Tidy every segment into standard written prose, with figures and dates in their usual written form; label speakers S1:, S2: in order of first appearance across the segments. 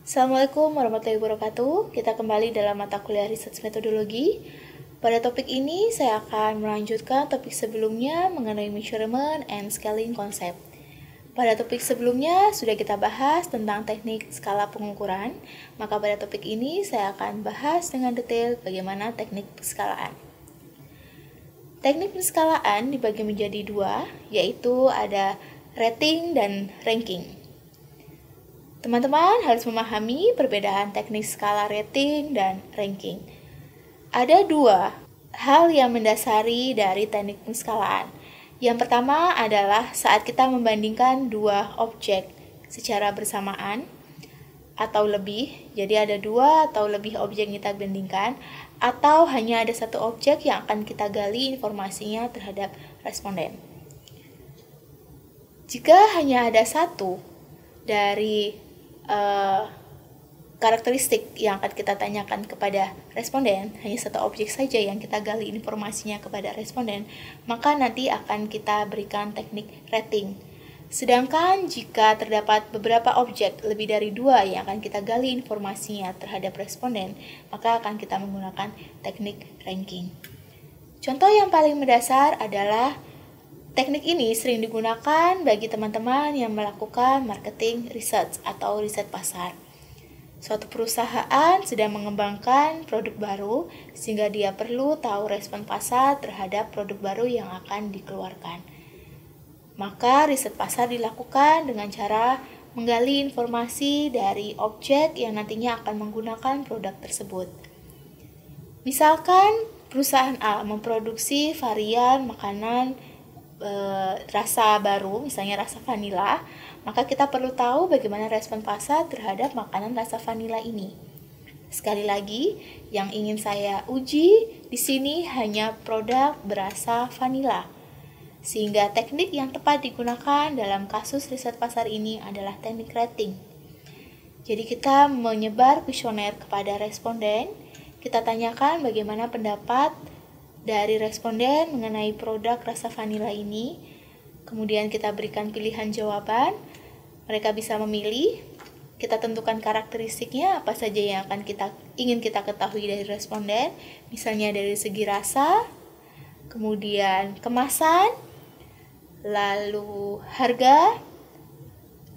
S1: Assalamualaikum warahmatullahi wabarakatuh. Kita kembali dalam mata kuliah Research Methodology. Pada topik ini, saya akan melanjutkan topik sebelumnya mengenai measurement and scaling concept. Pada topik sebelumnya sudah kita bahas tentang teknik skala pengukuran, maka pada topik ini saya akan bahas dengan detail bagaimana teknik penskalaan. Teknik penskalaan dibagi menjadi dua, yaitu ada rating dan ranking. Teman-teman harus memahami perbedaan teknik skala rating dan ranking. Ada dua hal yang mendasari dari teknik penskalaan. Yang pertama adalah saat kita membandingkan dua objek secara bersamaan atau lebih. Jadi ada dua atau lebih objek yang kita bandingkan, atau hanya ada satu objek yang akan kita gali informasinya terhadap responden. Jika hanya ada satu dari karakteristik yang akan kita tanyakan kepada responden, hanya satu objek saja yang kita gali informasinya kepada responden, maka nanti akan kita berikan teknik rating. Sedangkan jika terdapat beberapa objek lebih dari dua yang akan kita gali informasinya terhadap responden, maka akan kita menggunakan teknik ranking. Contoh yang paling mendasar adalah teknik ini sering digunakan bagi teman-teman yang melakukan marketing research atau riset pasar. Suatu perusahaan sedang mengembangkan produk baru sehingga dia perlu tahu respon pasar terhadap produk baru yang akan dikeluarkan. Maka riset pasar dilakukan dengan cara menggali informasi dari objek yang nantinya akan menggunakan produk tersebut. Misalkan perusahaan A memproduksi varian makanan rasa baru, misalnya rasa vanila, maka kita perlu tahu bagaimana respon pasar terhadap makanan rasa vanila ini. Sekali lagi, yang ingin saya uji di sini hanya produk berasa vanila. Sehingga teknik yang tepat digunakan dalam kasus riset pasar ini adalah teknik rating. Jadi kita menyebar kuesioner kepada responden, kita tanyakan bagaimana pendapat dari responden mengenai produk rasa vanila ini. Kemudian kita berikan pilihan jawaban. Mereka bisa memilih. Kita tentukan karakteristiknya apa saja yang ingin kita ketahui dari responden. Misalnya dari segi rasa, kemudian kemasan, lalu harga,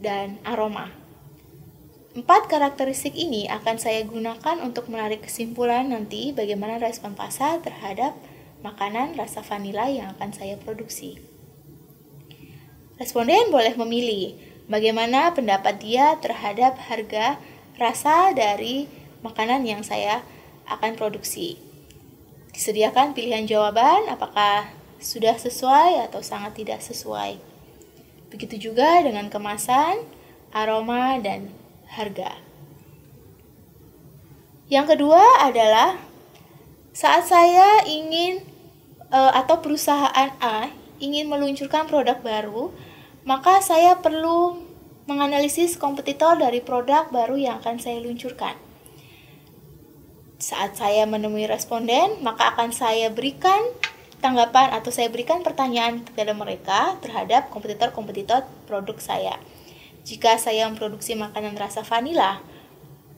S1: dan aroma. 4 karakteristik ini akan saya gunakan untuk menarik kesimpulan nanti bagaimana respon pasar terhadap makanan rasa vanila yang akan saya produksi. Responden boleh memilih bagaimana pendapat dia terhadap harga rasa dari makanan yang saya akan produksi. Disediakan pilihan jawaban apakah sudah sesuai atau sangat tidak sesuai. Begitu juga dengan kemasan, aroma, dan harga. Yang kedua adalah saat saya ingin atau perusahaan A ingin meluncurkan produk baru, maka saya perlu menganalisis kompetitor dari produk baru yang akan saya luncurkan. Saat saya menemui responden, maka akan saya berikan tanggapan atau saya berikan pertanyaan kepada mereka terhadap kompetitor-kompetitor produk saya. Jika saya memproduksi makanan rasa vanila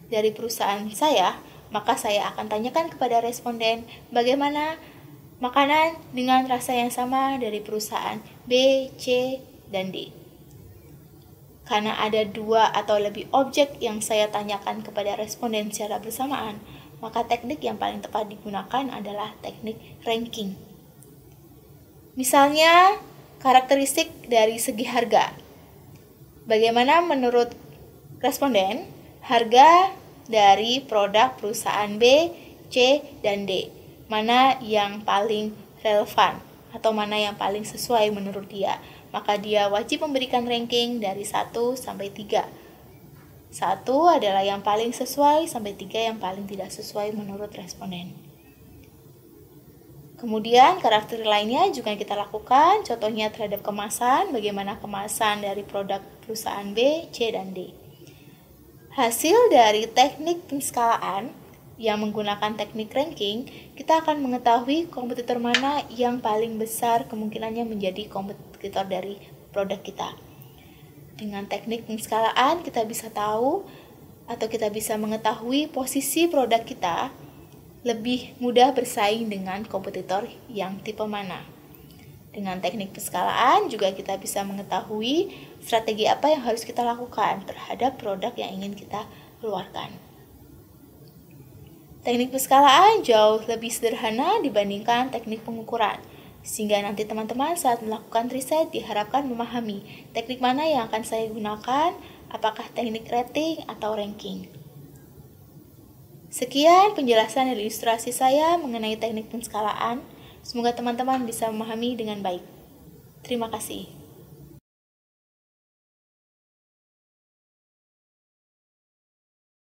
S1: dari perusahaan saya, maka saya akan tanyakan kepada responden bagaimana makanan dengan rasa yang sama dari perusahaan B, C, dan D. Karena ada 2 atau lebih objek yang saya tanyakan kepada responden secara bersamaan, maka teknik yang paling tepat digunakan adalah teknik ranking. Misalnya, karakteristik dari segi harga. Bagaimana menurut responden harga dari produk perusahaan B, C, dan D? Mana yang paling relevan atau mana yang paling sesuai menurut dia? Maka dia wajib memberikan ranking dari 1 sampai 3. 1 adalah yang paling sesuai sampai 3 yang paling tidak sesuai menurut responden. Kemudian karakter lainnya juga kita lakukan, contohnya terhadap kemasan, bagaimana kemasan dari produk perusahaan B, C, dan D. Hasil dari teknik penskalaan yang menggunakan teknik ranking, kita akan mengetahui kompetitor mana yang paling besar kemungkinannya menjadi kompetitor dari produk kita. Dengan teknik penskalaan kita bisa tahu atau kita bisa mengetahui posisi produk kita, lebih mudah bersaing dengan kompetitor yang tipe mana. Dengan teknik penskalaan juga kita bisa mengetahui strategi apa yang harus kita lakukan terhadap produk yang ingin kita keluarkan. Teknik penskalaan jauh lebih sederhana dibandingkan teknik pengukuran, sehingga nanti teman-teman saat melakukan riset diharapkan memahami teknik mana yang akan saya gunakan, apakah teknik rating atau ranking. Sekian penjelasan dan ilustrasi saya mengenai teknik penskalaan. Semoga teman-teman bisa memahami dengan baik. Terima kasih.